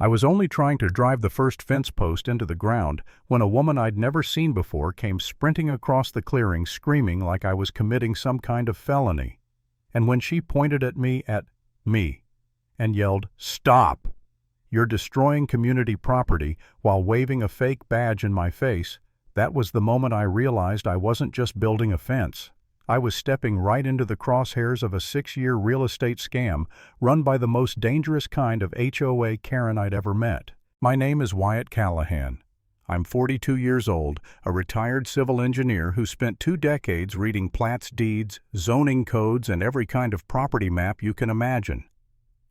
I was only trying to drive the first fence post into the ground when a woman I'd never seen before came sprinting across the clearing screaming like I was committing some kind of felony. And when she pointed at me, and yelled, "Stop! You're destroying community property," while waving a fake badge in my face, that was the moment I realized I wasn't just building a fence. I was stepping right into the crosshairs of a 6-year real estate scam run by the most dangerous kind of HOA Karen I'd ever met. My name is Wyatt Callahan. I'm 42 years old, a retired civil engineer who spent 2 decades reading plats, deeds, zoning codes, and every kind of property map you can imagine.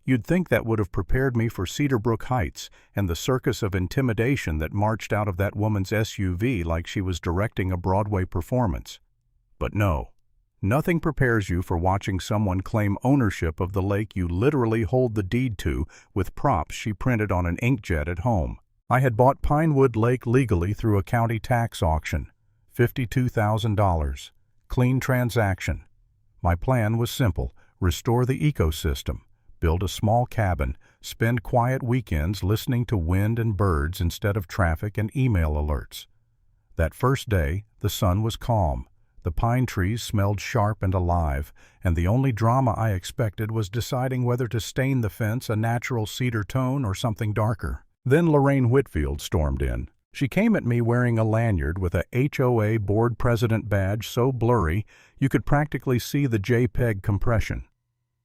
You'd think that would have prepared me for Cedarbrook Heights and the circus of intimidation that marched out of that woman's SUV like she was directing a Broadway performance. But no. Nothing prepares you for watching someone claim ownership of the lake you literally hold the deed to with props she printed on an inkjet at home. I had bought Pinewood Lake legally through a county tax auction. $52,000. Clean transaction. My plan was simple: restore the ecosystem, build a small cabin, spend quiet weekends listening to wind and birds instead of traffic and email alerts. That first day, the sun was calm. The pine trees smelled sharp and alive, and the only drama I expected was deciding whether to stain the fence a natural cedar tone or something darker. Then Lorraine Whitfield stormed in. She came at me wearing a lanyard with a HOA board president badge so blurry you could practically see the JPEG compression.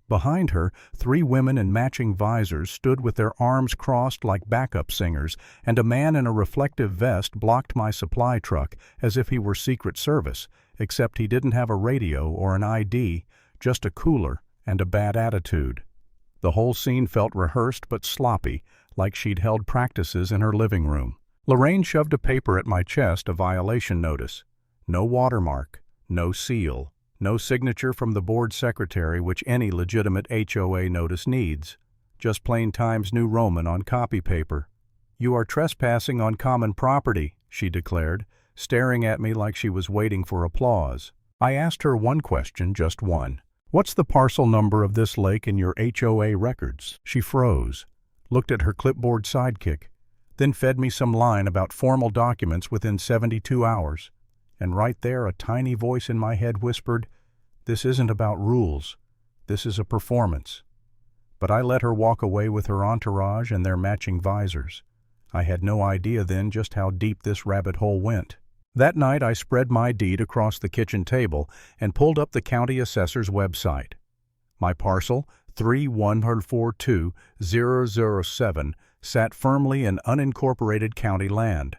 Behind her, 3 women in matching visors stood with their arms crossed like backup singers, and a man in a reflective vest blocked my supply truck as if he were Secret Service, except he didn't have a radio or an ID, just a cooler and a bad attitude. The whole scene felt rehearsed but sloppy, like she'd held practices in her living room. Lorraine shoved a paper at my chest, a violation notice. No watermark, no seal, no signature from the board secretary, which any legitimate HOA notice needs. Just plain Times New Roman on copy paper. "You are trespassing on common property," she declared, staring at me like she was waiting for applause. I asked her one question, just one. "What's the parcel number of this lake in your HOA records?" She froze, looked at her clipboard sidekick, then fed me some line about formal documents within 72 hours. And right there, a tiny voice in my head whispered, "This isn't about rules. This is a performance." But I let her walk away with her entourage and their matching visors. I had no idea then just how deep this rabbit hole went. That night I spread my deed across the kitchen table and pulled up the county assessor's website. My parcel, 3142007, sat firmly in unincorporated county land.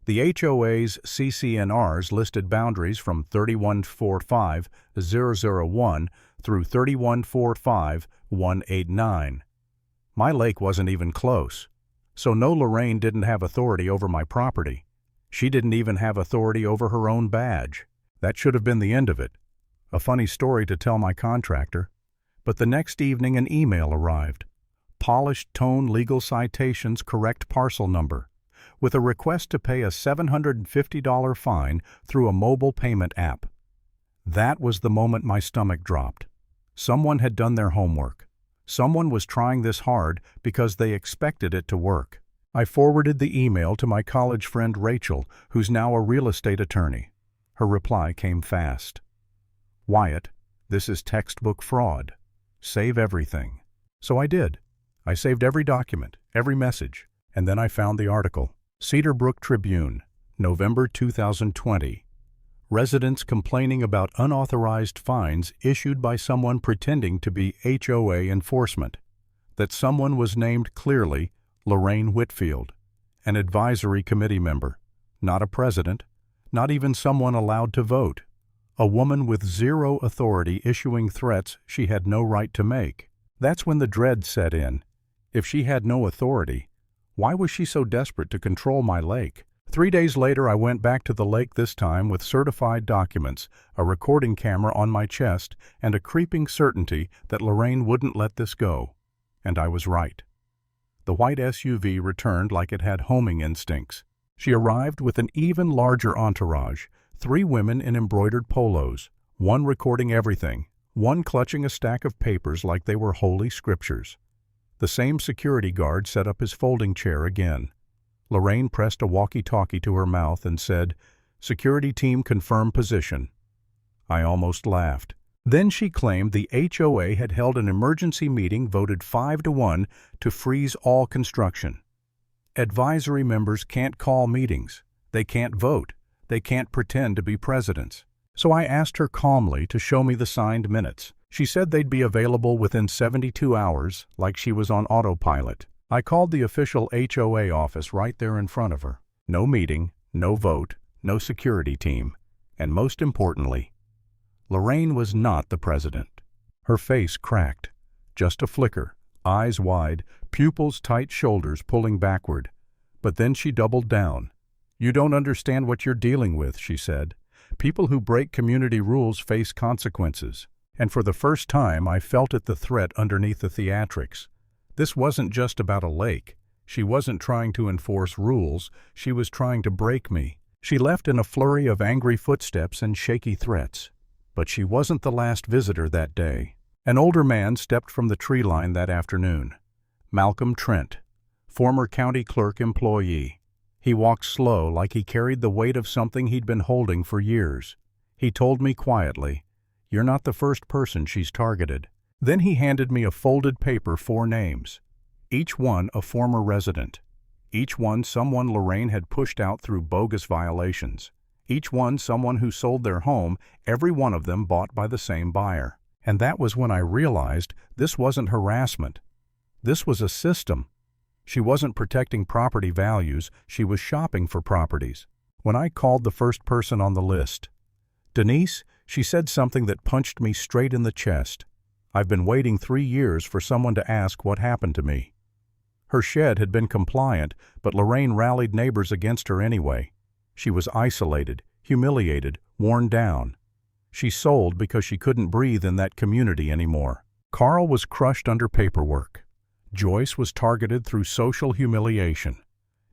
The HOA's CCNRs listed boundaries from 3145001 through 3145189. My lake wasn't even close, so no, Lorraine didn't have authority over my property. She didn't even have authority over her own badge. That should have been the end of it. A funny story to tell my contractor. But the next evening an email arrived. Polished tone legal citations, correct parcel number, with a request to pay a $750 fine through a mobile payment app. That was the moment my stomach dropped. Someone had done their homework. Someone was trying this hard because they expected it to work. I forwarded the email to my college friend Rachel, who's now a real estate attorney. Her reply came fast. "Wyatt, this is textbook fraud. Save everything." So I did. I saved every document, every message, and then I found the article. Cedarbrook Tribune, November 2020. Residents complaining about unauthorized fines issued by someone pretending to be HOA enforcement. That someone was named clearly Lorraine Whitfield, an advisory committee member, not a president, not even someone allowed to vote. A woman with zero authority issuing threats she had no right to make. That's when the dread set in. If she had no authority, why was she so desperate to control my lake? 3 days later I went back to the lake, this time with certified documents, a recording camera on my chest, and a creeping certainty that Lorraine wouldn't let this go. And I was right. The white SUV returned like it had homing instincts. She arrived with an even larger entourage, 3 women in embroidered polos, one recording everything, one clutching a stack of papers like they were holy scriptures. The same security guard set up his folding chair again. Lorraine pressed a walkie-talkie to her mouth and said, "Security team confirm position." I almost laughed. Then she claimed the HOA had held an emergency meeting voted 5-1 to freeze all construction. Advisory members can't call meetings. They can't vote. They can't pretend to be presidents. So I asked her calmly to show me the signed minutes. She said they'd be available within 72 hours, like she was on autopilot. I called the official HOA office right there in front of her. No meeting, no vote, no security team. And most importantly, Lorraine was not the president. Her face cracked. Just a flicker, eyes wide, pupils tight, shoulders pulling backward. But then she doubled down. "You don't understand what you're dealing with," she said. "People who break community rules face consequences." And for the first time I felt the threat underneath the theatrics. This wasn't just about a lake. She wasn't trying to enforce rules, she was trying to break me. She left in a flurry of angry footsteps and shaky threats. But she wasn't the last visitor that day. An older man stepped from the tree line that afternoon. Malcolm Trent, former county clerk employee. He walked slow, like he carried the weight of something he'd been holding for years. He told me quietly, "You're not the first person she's targeted." Then he handed me a folded paper, 4 names. Each one a former resident. Each one someone Lorraine had pushed out through bogus violations. Each one someone who sold their home, every one of them bought by the same buyer. And that was when I realized this wasn't harassment. This was a system. She wasn't protecting property values, she was shopping for properties. When I called the first person on the list, Denise, she said something that punched me straight in the chest. "I've been waiting 3 years for someone to ask what happened to me." Her shed had been compliant, but Lorraine rallied neighbors against her anyway. She was isolated, humiliated, worn down. She sold because she couldn't breathe in that community anymore. Carl was crushed under paperwork. Joyce was targeted through social humiliation.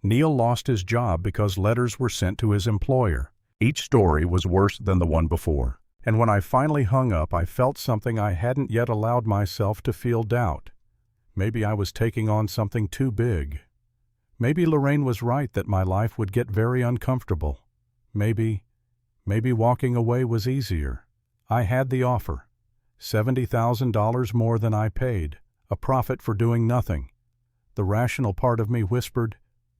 Neil lost his job because letters were sent to his employer. Each story was worse than the one before. And when I finally hung up, I felt something I hadn't yet allowed myself to feel: doubt. Maybe I was taking on something too big. Maybe Lorraine was right that my life would get very uncomfortable. Maybe walking away was easier. I had the offer. $70,000 more than I paid. A profit for doing nothing. The rational part of me whispered,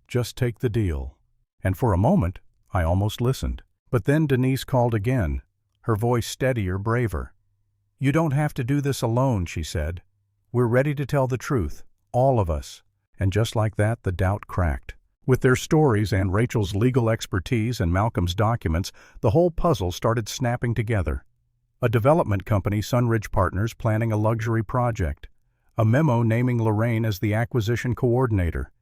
"Just take the deal." And for a moment, I almost listened. But then Denise called again, her voice steadier, braver. "You don't have to do this alone," she said. "We're ready to tell the truth, all of us." And just like that, the doubt cracked. With their stories and Rachel's legal expertise and Malcolm's documents, the whole puzzle started snapping together. A development company, Sunridge Partners, planning a luxury project. A memo naming Lorraine as the acquisition coordinator.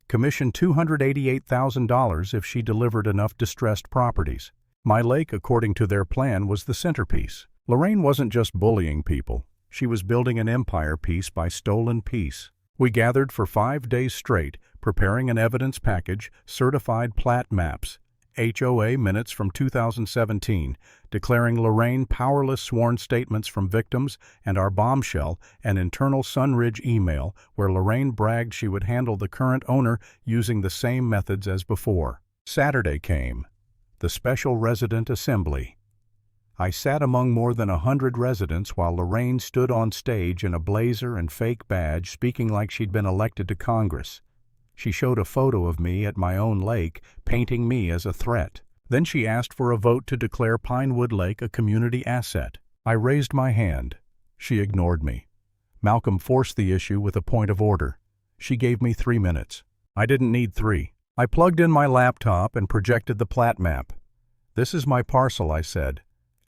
Commission $288,000 if she delivered enough distressed properties. My lake, according to their plan, was the centerpiece. Lorraine wasn't just bullying people. She was building an empire piece by stolen piece. We gathered for 5 days straight, preparing an evidence package, certified plat maps, HOA minutes from 2017, declaring Lorraine powerless, sworn statements from victims, and our bombshell, an internal Sunridge email where Lorraine bragged she would handle the current owner using the same methods as before. Saturday came. The special resident assembly. I sat among more than 100 residents while Lorraine stood on stage in a blazer and fake badge, speaking like she'd been elected to Congress. She showed a photo of me at my own lake, painting me as a threat. Then she asked for a vote to declare Pinewood Lake a community asset. I raised my hand. She ignored me. Malcolm forced the issue with a point of order. She gave me 3 minutes. I didn't need 3. I plugged in my laptop and projected the plat map. "This is my parcel," I said.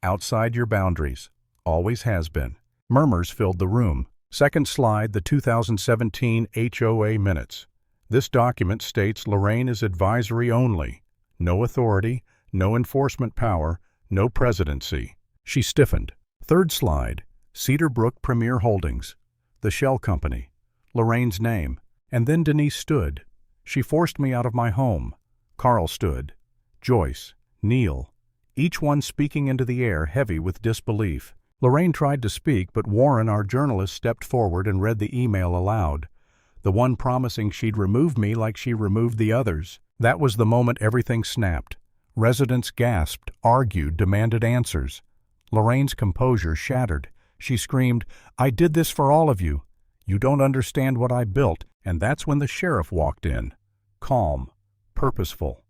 "Outside your boundaries. Always has been." Murmurs filled the room. Second slide, the 2017 HOA minutes. This document states Lorraine is advisory only. No authority, no enforcement power, no presidency. She stiffened. Third slide, Cedar Brook Premier Holdings. The shell company. Lorraine's name. And then Denise stood. She forced me out of my home. Carl stood. Joyce. Neil. Each one speaking into the air, heavy with disbelief. Lorraine tried to speak, but Warren, our journalist, stepped forward and read the email aloud. the one promising she'd remove me like she removed the others. That was the moment everything snapped. Residents gasped, argued, demanded answers. Lorraine's composure shattered. She screamed, "I did this for all of you. You don't understand what I built." And that's when the sheriff walked in. Calm, purposeful.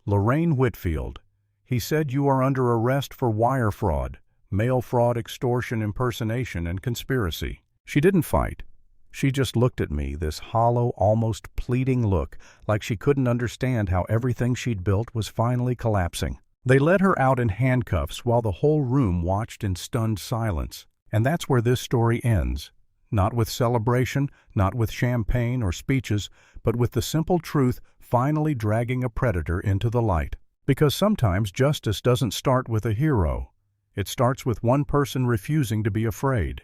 "Lorraine Whitfield," he said, "you are under arrest for wire fraud, mail fraud, extortion, impersonation, and conspiracy." She didn't fight. She just looked at me, this hollow, almost pleading look, like she couldn't understand how everything she'd built was finally collapsing. They led her out in handcuffs while the whole room watched in stunned silence. And that's where this story ends. Not with celebration, not with champagne or speeches, but with the simple truth finally dragging a predator into the light. Because sometimes justice doesn't start with a hero. It starts with one person refusing to be afraid.